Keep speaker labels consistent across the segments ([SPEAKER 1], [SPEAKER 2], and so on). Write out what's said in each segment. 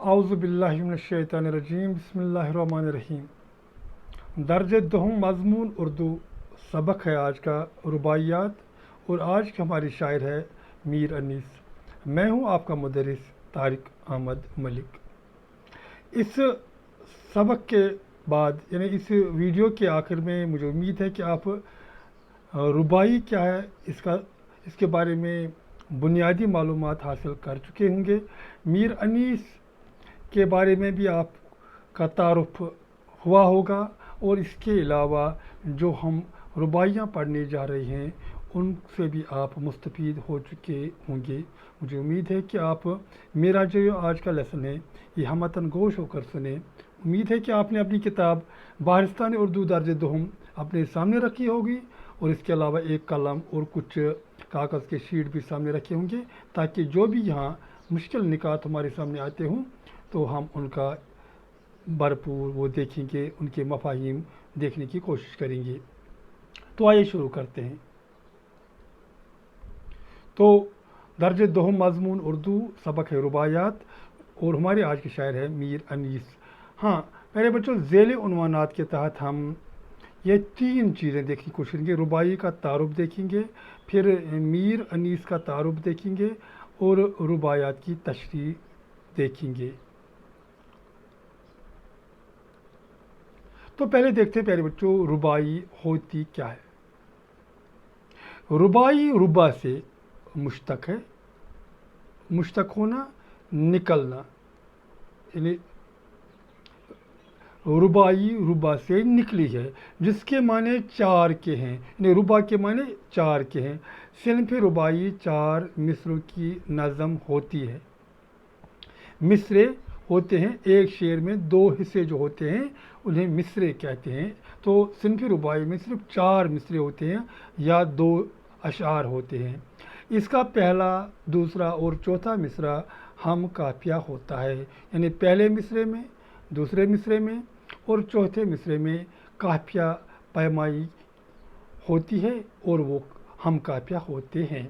[SPEAKER 1] اعوذ باللہ من الشیطان الرجیم بسم اللہ الرحمن الرحیم۔ درج دوم مضمون اردو سبق ہے آج کا رباعیات، اور آج کا ہماری شاعر ہے میر انیس۔ میں ہوں آپ کا مدرس طارق احمد ملک۔ اس سبق کے بعد یعنی اس ویڈیو کے آخر میں مجھے امید ہے کہ آپ رباعی کیا ہے اس کے بارے میں بنیادی معلومات حاصل کر چکے ہوں گے۔ میر انیس کے بارے میں بھی آپ کا تعارف ہوا ہوگا، اور اس کے علاوہ جو ہم رباعیاں پڑھنے جا رہے ہیں ان سے بھی آپ مستفید ہو چکے ہوں گے۔ مجھے امید ہے کہ آپ میرا جو آج کا لیسن ہے یہ ہمتن گوش ہو کر سنیں۔ امید ہے کہ آپ نے اپنی کتاب بہارستان اردو درج دوم اپنے سامنے رکھی ہوگی، اور اس کے علاوہ ایک قلم اور کچھ کاغذ کے شیٹ بھی سامنے رکھے ہوں گے، تاکہ جو بھی یہاں مشکل نکات ہمارے سامنے آتے ہوں تو ہم ان کا بھرپور وہ دیکھیں گے، ان کے مفاہیم دیکھنے کی کوشش کریں گے۔ تو آئیے شروع کرتے ہیں۔ تو درج دوم مضمون اردو سبق ہے رباعیات، اور ہمارے آج کے شاعر ہے میر انیس۔ ہاں میرے بچوں، ذیل عنوانات کے تحت ہم یہ تین چیزیں دیکھنے کی کوشش کریں گے۔ رباعی کا تعارف دیکھیں گے، پھر میر انیس کا تعارف دیکھیں گے، اور رباعیات کی تشریح دیکھیں گے۔ تو پہلے دیکھتے ہیں پیارے بچوں، رباعی ہوتی کیا ہے۔ رباعی ربا سے مشتق ہے۔ مشتق ہونا، نکلنا، یعنی رباعی ربا سے نکلی ہے، جس کے معنی چار کے ہیں، یعنی ربا کے معنی چار کے ہیں۔ صنف رباعی چار مصروں کی نظم ہوتی ہے۔ مصرے ہوتے ہیں ایک شعر میں دو حصے جو ہوتے ہیں انہیں مصرے کہتے ہیں۔ تو صنف رباعی میں صرف چار مصرے ہوتے ہیں یا دو اشعار ہوتے ہیں۔ اس کا پہلا، دوسرا اور چوتھا مصرع ہم قافیہ ہوتا ہے، یعنی پہلے مصرے میں، دوسرے مصرے میں اور چوتھے مصرے میں قافیہ پیمائی ہوتی ہے، اور وہ ہم قافیہ ہوتے ہیں۔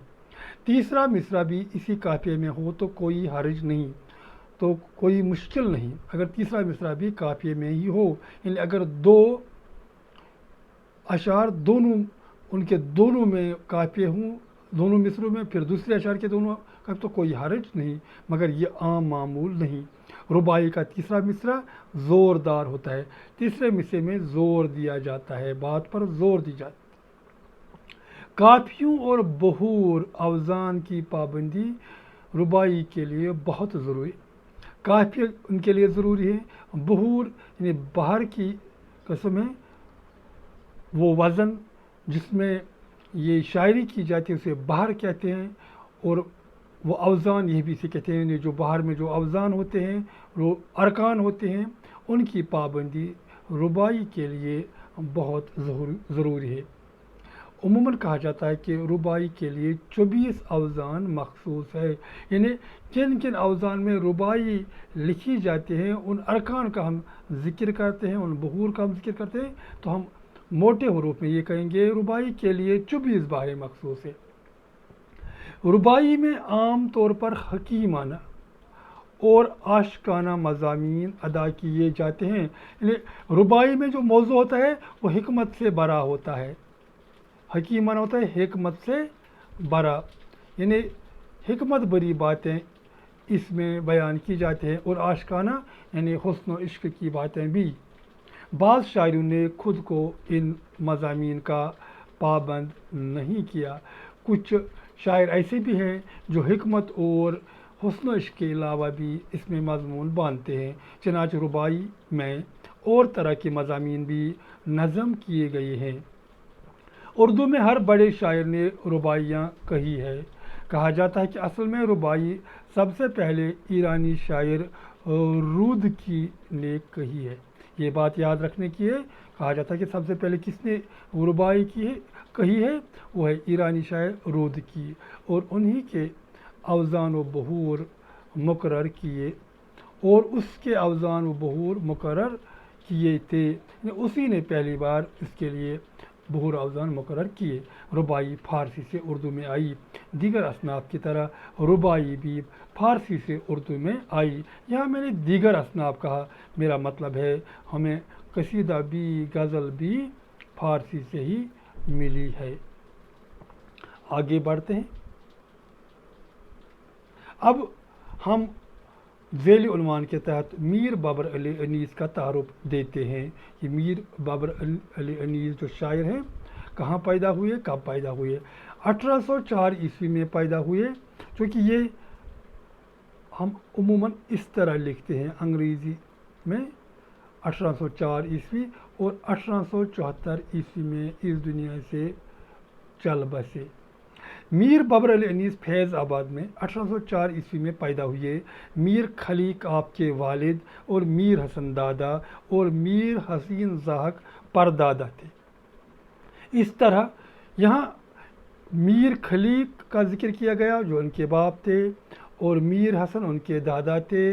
[SPEAKER 1] تیسرا مصرع بھی اسی قافیے میں ہو تو کوئی حرج نہیں، تو کوئی مشکل نہیں اگر تیسرا مصرع بھی قافیے میں ہی ہو، یعنی اگر دو اشعار دونوں ان کے دونوں میں قافیے ہوں، دونوں مصروں میں، پھر دوسرے اشعار کے دونوں تو کوئی حرج نہیں، مگر یہ عام معمول نہیں۔ رباعی کا تیسرا مصرع زوردار ہوتا ہے، تیسرے مصرے میں زور دیا جاتا ہے، بات پر زور دی جاتی ہے۔ قافیوں اور بحور اوزان کی پابندی رباعی کے لیے بہت ضروری ہے۔ قافیہ ان کے لیے ضروری ہے، بحور یعنی بحر کی قسم ہے، وہ وزن جس میں یہ شاعری کی جاتی ہے اسے بحر کہتے ہیں، اور وہ اوزان یہ بھی اسے کہتے ہیں، جو بحر میں جو اوزان ہوتے ہیں، وہ ارکان ہوتے ہیں، ان کی پابندی رباعی کے لیے بہت ضروری ہے۔ عموماً کہا جاتا ہے کہ رباعی کے لیے 24 اوزان مخصوص ہے، یعنی جن کن اوزان میں رباعی لکھی جاتی ہیں ان ارکان کا ہم ذکر کرتے ہیں، ان بحور کا ہم ذکر کرتے ہیں، تو ہم موٹے حروف میں یہ کہیں گے رباعی کے لیے 24 بحریں مخصوص ہے۔ رباعی میں عام طور پر حکیمانہ اور عاشقانہ مضامین ادا کیے جاتے ہیں، یعنی رباعی میں جو موضوع ہوتا ہے وہ حکمت سے بھرا ہوتا ہے، حکیمانہ ہوتا ہے، حکمت سے بھرا، یعنی حکمت بھری باتیں اس میں بیان کی جاتی ہیں، اور عاشقانہ یعنی حسن و عشق کی باتیں بھی۔ بعض شاعروں نے خود کو ان مضامین کا پابند نہیں کیا۔ کچھ شاعر ایسے بھی ہیں جو حکمت اور حسن و عشق کے علاوہ بھی اس میں مضمون باندھتے ہیں۔ چنانچہ رباعی میں اور طرح کے مضامین بھی نظم کیے گئے ہیں۔ اردو میں ہر بڑے شاعر نے رباعیاں کہی ہے۔ کہا جاتا ہے کہ اصل میں رباعی سب سے پہلے ایرانی شاعر رودکی نے کہی ہے۔ یہ بات یاد رکھنے کی ہے، کہا جاتا ہے کہ سب سے پہلے کس نے رباعی کہی ہے، وہ ہے ایرانی شاعر رودکی، اور انہی کے اوزان و بحور مقرر کیے، اور اس کے اوزان و بحور مقرر کیے تھے، اسی نے پہلی بار اس کے لیے بحور اوزان مقرر کیے۔ ربائی فارسی سے اردو میں آئی، دیگر اصناف کی طرح ربائی بھی فارسی سے اردو میں آئی۔ یہاں میں نے دیگر اصناف کہا، میرا مطلب ہے ہمیں قصیدہ بھی غزل بھی فارسی سے ہی ملی ہے۔ آگے بڑھتے ہیں۔ اب ہم ذیلی عنوان کے تحت میر بابر علی انیس کا تعارف دیتے ہیں۔ یہ میر بابر علی انیس جو شاعر ہیں کہاں پیدا ہوئے، کب پیدا ہوئے؟ 1804 عیسوی میں پیدا ہوئے، چونکہ یہ ہم عموماً اس طرح لکھتے ہیں انگریزی میں 1804 عیسوی، اور 1874 عیسوی میں اس دنیا سے چل بسے۔ میر بابر علی انیس فیض آباد میں 1804 عیسوی میں پیدا ہوئے۔ میر خلیق آپ کے والد اور میر حسن دادا اور میر حسین زاہک پردادا تھے۔ اس طرح یہاں میر خلیق کا ذکر کیا گیا جو ان کے باپ تھے، اور میر حسن ان کے دادا تھے،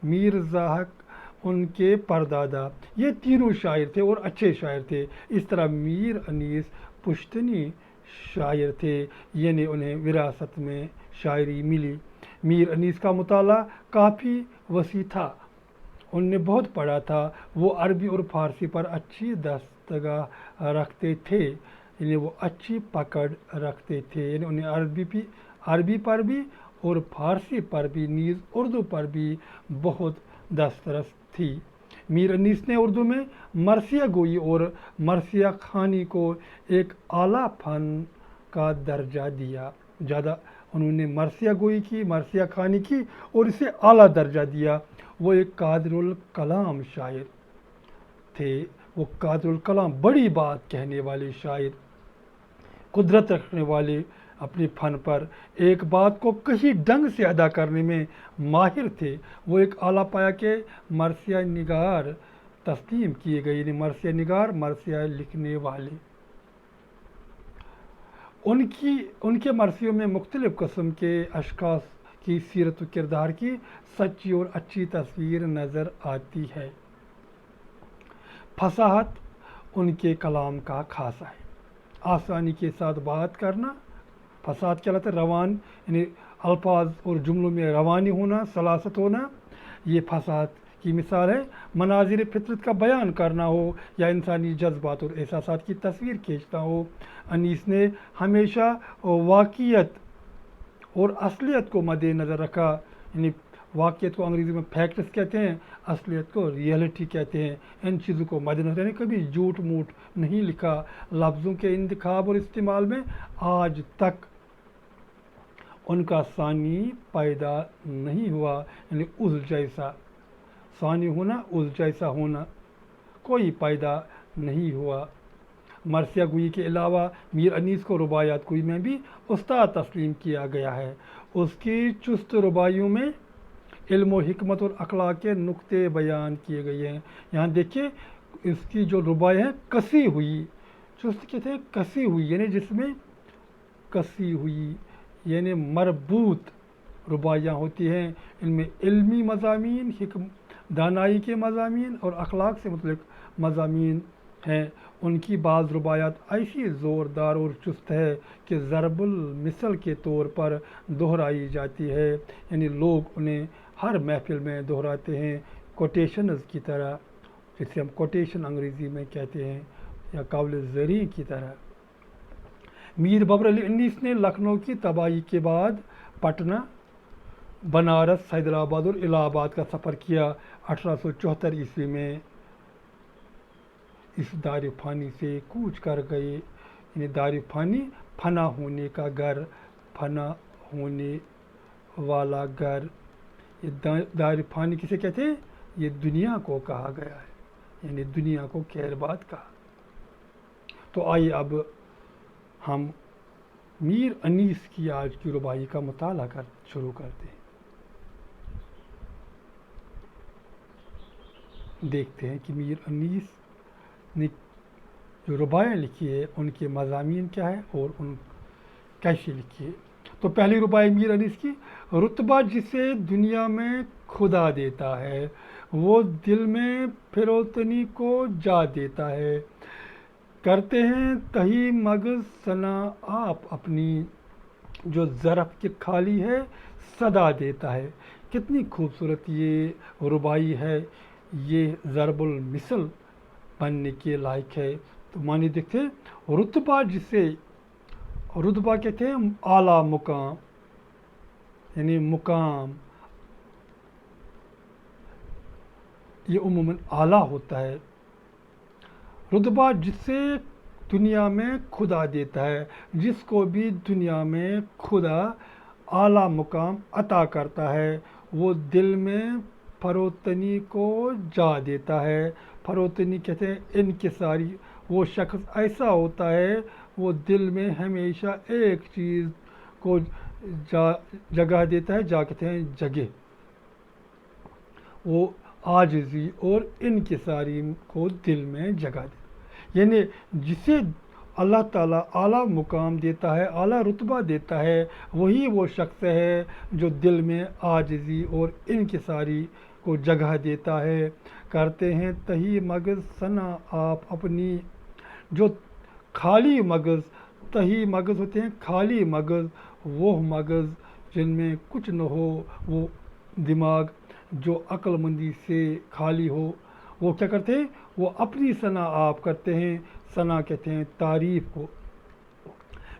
[SPEAKER 1] میر زاہک ان کے پردادا، یہ تینوں شاعر تھے اور اچھے شاعر تھے۔ اس طرح میر انیس پشتنی شاعر تھے، یعنی انہیں وراثت میں شاعری ملی۔ میر انیس کا مطالعہ کافی وسیع تھا، ان نے بہت پڑھا تھا۔ وہ عربی اور فارسی پر اچھی دستگاہ رکھتے تھے، یعنی وہ اچھی پکڑ رکھتے تھے، یعنی انہیں عربی پر بھی اور فارسی پر بھی نیز اردو پر بھی بہت دسترس تھی۔ میر انیس نے اردو میں مرثیہ گوئی اور مرثیہ خوانی کو ایک اعلیٰ فن کا درجہ دیا۔ انہوں نے مرثیہ گوئی کی، مرثیہ خوانی کی اور اسے اعلیٰ درجہ دیا۔ وہ ایک قادر الکلام شاعر تھے، وہ قادر الکلام، بڑی بات کہنے والے شاعر، قدرت رکھنے والے اپنے فن پر، ایک بات کو کئی ڈھنگ سے ادا کرنے میں ماہر تھے۔ وہ ایک اعلیٰ پایا کے مرثیہ نگار تسلیم کیے گئے، یعنی مرثیہ نگار، مرثیہ لکھنے والے۔ ان کے مرثیوں میں مختلف قسم کے اشخاص کی سیرت و کردار کی سچی اور اچھی تصویر نظر آتی ہے۔ فصاحت ان کے کلام کا خاصہ ہے، آسانی کے ساتھ بات کرنا، فصاحت کہلاتا ہے، روان یعنی الفاظ اور جملوں میں روانی ہونا، سلاست ہونا، یہ فصاحت کی مثال ہے۔ مناظر فطرت کا بیان کرنا ہو یا انسانی جذبات اور احساسات کی تصویر کھینچنا ہو۔ انیس نے ہمیشہ واقعیت اور اصلیت کو مد نظر رکھا، یعنی واقعیت کو انگریزی میں فیکٹس کہتے ہیں، اصلیت کو ریئلٹی کہتے ہیں۔ ان چیزوں کو مد نظر، یعنی کبھی جھوٹ موٹ نہیں لکھا۔ لفظوں کے انتخاب اور استعمال میں آج تک ان کا ثانی پیدا نہیں ہوا، یعنی اس جیسا ثانی ہونا، اس جیسا ہونا کوئی پیدا نہیں ہوا۔ مرثیہ گوئی کے علاوہ میر انیس کو رباعیات گوئی میں بھی استاد تسلیم کیا گیا ہے۔ اس کی چست رباعیوں میں علم و حکمت اور اخلاق کے نقطے بیان کیے گئے ہیں۔ یہاں دیکھیے اس کی جو رباعی ہیں کسی ہوئی، چست کہتے ہیں کسی ہوئی، یعنی جس میں کسی ہوئی یعنی مربوط رباعیاں ہوتی ہیں، ان میں علمی مضامین، دانائی کے مضامین اور اخلاق سے متعلق مضامین ہیں۔ ان کی بعض رباعیات ایسی زوردار اور چست ہے کہ ضرب المثل کے طور پر دہرائی جاتی ہے، یعنی لوگ انہیں ہر محفل میں دہراتے ہیں، کوٹیشنز کی طرح، جسے ہم کوٹیشن انگریزی میں کہتے ہیں، یا قول زریں کی طرح۔ میر بابر علی انیس نے لکھنؤ کی تباہی کے بعد پٹنہ، بنارس، حیدرآباد اور الہ آباد کا سفر کیا۔ 1874 عیسوی میں اس دار فانی سے کوچ کر گئے، یعنی دار فانی فنا ہونے کا گھر، فنا ہونے والا گھر۔ یہ دار فانی کسے کہتے ہیں؟ یہ دنیا کو کہا گیا ہے، یعنی دنیا کو خیر بات کہا۔ تو آئیے اب ہم میر انیس کی آج کی رباعی کا مطالعہ شروع کرتے ہیں۔ دیکھتے ہیں کہ میر انیس نے جو رباعیاں لکھی ہے ان کے مضامین کیا ہے اور ان کیسے لکھی ہے۔ تو پہلی رباعی میر انیس کی، رتبہ جسے دنیا میں خدا دیتا ہے وہ دل میں فروتنی کو جا دیتا ہے، کرتے ہیں تہی مغز ثنا آپ اپنی، جو ظرف کی خالی ہے صدا دیتا ہے۔ کتنی خوبصورت یہ ربائی ہے، یہ ضرب المثل بننے کے لائق ہے۔ تو معنی دیکھتے ہیں، رتبہ جسے رتبہ کہتے ہیں اعلیٰ مقام، یعنی مقام، یہ عموماً اعلیٰ ہوتا ہے۔ رتبہ جسے دنیا میں خدا دیتا ہے، جس کو بھی دنیا میں خدا اعلیٰ مقام عطا کرتا ہے، وہ دل میں فروتنی کو جا دیتا ہے۔ فروتنی کہتے ہیں انکساری، وہ شخص ایسا ہوتا ہے وہ دل میں ہمیشہ ایک چیز کو جگہ دیتا ہے، جا کہتے ہیں جگہ، وہ عاجزی اور انکساری کو دل میں جگہ دیتا ہے۔ یعنی جسے اللہ تعالیٰ اعلیٰ مقام دیتا ہے، اعلیٰ رتبہ دیتا ہے، وہی وہ شخص ہے جو دل میں عاجزی اور انکساری کو جگہ دیتا ہے۔ کرتے ہیں تہی مغز ثنا آپ اپنی، جو خالی مغز، تہی مغز ہوتے ہیں خالی مغز، وہ مغز جن میں کچھ نہ ہو، وہ دماغ جو عقل مندی سے خالی ہو، وہ کیا کرتے ہیں؟ وہ اپنی ثنا آپ کرتے ہیں۔ ثنا کہتے ہیں تعریف کو۔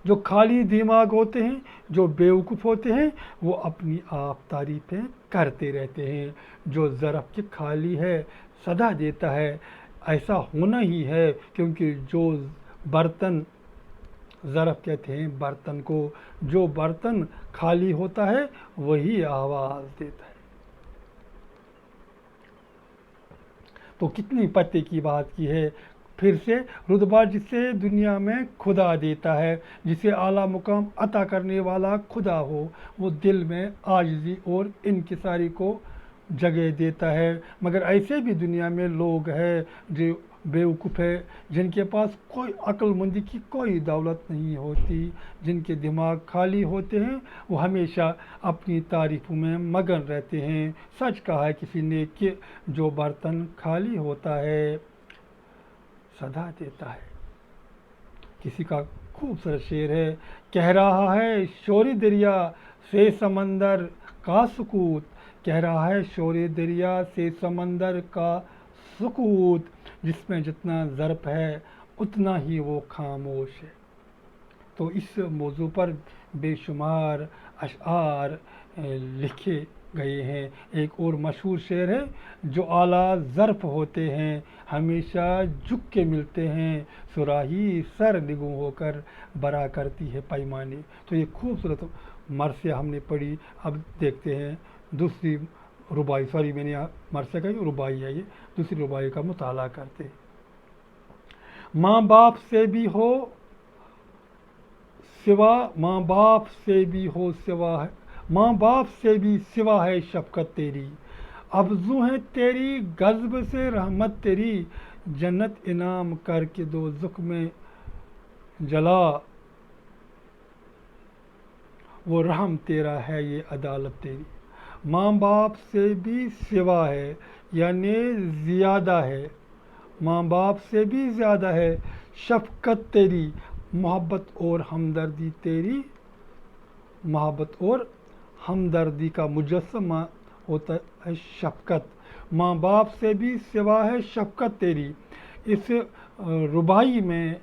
[SPEAKER 1] جو خالی دماغ ہوتے ہیں، جو بیوقوف ہوتے ہیں، وہ اپنی آپ تعریفیں کرتے رہتے ہیں۔ جو ظرف کی خالی ہے صدا دیتا ہے، ایسا ہونا ہی ہے، کیونکہ جو برتن، ظرف کہتے ہیں برتن کو، جو برتن خالی ہوتا ہے وہی آواز دیتا ہے۔ تو کتنی پتے کی بات کی ہے۔ پھر سے رتبہ جسے دنیا میں خدا دیتا ہے، جسے اعلیٰ مقام عطا کرنے والا خدا ہو، وہ دل میں عاجزی اور انکساری کو جگہ دیتا ہے۔ مگر ایسے بھی دنیا میں لوگ ہیں جو بیوقوف ہے، جن کے پاس کوئی عقل مندی کی کوئی دولت نہیں ہوتی، جن کے دماغ خالی ہوتے ہیں، وہ ہمیشہ اپنی تعریفوں میں مگن رہتے ہیں۔ سچ کہا ہے کسی نے کہ جو برتن خالی ہوتا ہے صدا دیتا ہے۔ کسی کا خوبصورت شعر ہے، کہہ رہا ہے شور دریا سے سمندر کا سکوت، کہہ رہا ہے شور دریا سے سمندر کا سکوت، جس میں جتنا ظرف ہے اتنا ہی وہ خاموش ہے۔ تو اس موضوع پر بے شمار اشعار لکھے گئے ہیں۔ ایک اور مشہور شعر ہے، جو اعلیٰ ظرف ہوتے ہیں ہمیشہ جھک کے ملتے ہیں، صراحی سر نگوں ہو کر برا کرتی ہے پیمانے۔ تو یہ خوبصورت مرثیہ ہم نے پڑھی۔ اب دیکھتے ہیں دوسری ربائی، سوری میں نے مرثیہ کہا، ربائی ہے یہ، دوسری ربائی کا مطالعہ کرتے ہیں۔ ماں باپ سے بھی ہو سوا، ماں باپ سے بھی ہو سوا ہے، ماں باپ سے بھی سوا ہے شفقت تیری، افزوں ہے تیری غضب سے رحمت تیری، جنت انعام کر کے دوزخ میں جلا، وہ رحم تیرا ہے یہ عدالت تیری۔ ماں باپ سے بھی سوا ہے، یعنی زیادہ ہے، ماں باپ سے بھی زیادہ ہے شفقت تیری، محبت اور ہمدردی تیری، محبت اور ہمدردی کا مجسمہ ہوتا ہے شفقت۔ ماں باپ سے بھی سوا ہے شفقت تیری، اس ربائی میں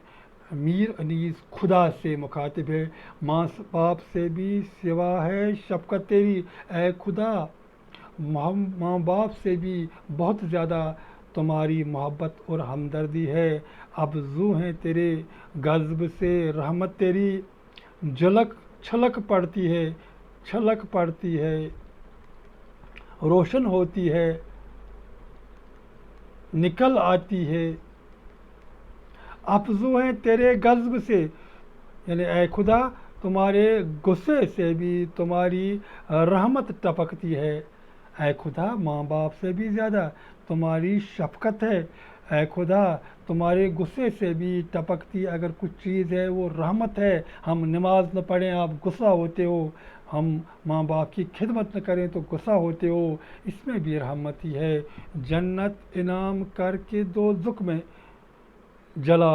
[SPEAKER 1] میر انیس خدا سے مخاطب ہے۔ ماں باپ سے بھی سوا ہے شفقت تیری، اے خدا ماں باپ سے بھی بہت زیادہ تمہاری محبت اور ہمدردی ہے، افزوں ہیں تیرے غضب سے رحمت تیری، چھلک پڑتی ہے، چھلک پڑتی ہے، روشن ہوتی ہے، نکل آتی ہے، افزوں ہیں تیرے غضب سے، یعنی اے خدا تمہارے غصے سے بھی تمہاری رحمت ٹپکتی ہے۔ اے خدا ماں باپ سے بھی زیادہ تمہاری شفقت ہے، اے خدا تمہارے غصے سے بھی ٹپکتی اگر کچھ چیز ہے وہ رحمت ہے۔ ہم نماز نہ پڑھیں آپ غصہ ہوتے ہو، ہم ماں باپ کی خدمت نہ کریں تو غصہ ہوتے ہو، اس میں بھی رحمت ہی ہے۔ جنت انعام کر کے دوزخ میں جلا،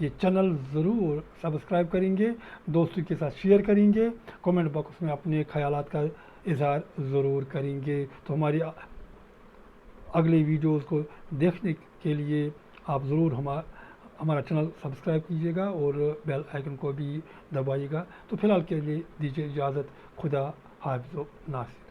[SPEAKER 1] یہ چینل ضرور سبسکرائب کریں گے، دوستوں کے ساتھ شیئر کریں گے، کمنٹ باکس میں اپنے خیالات کا اظہار ضرور کریں گے۔ تو ہماری اگلی ویڈیوز کو دیکھنے کے لیے آپ ضرور ہمارا چینل سبسکرائب کیجیے گا اور بیل آئیکن کو بھی دبائیے گا۔ تو فی الحال کے لیے دیجیے اجازت، خدا حافظ و ناصر۔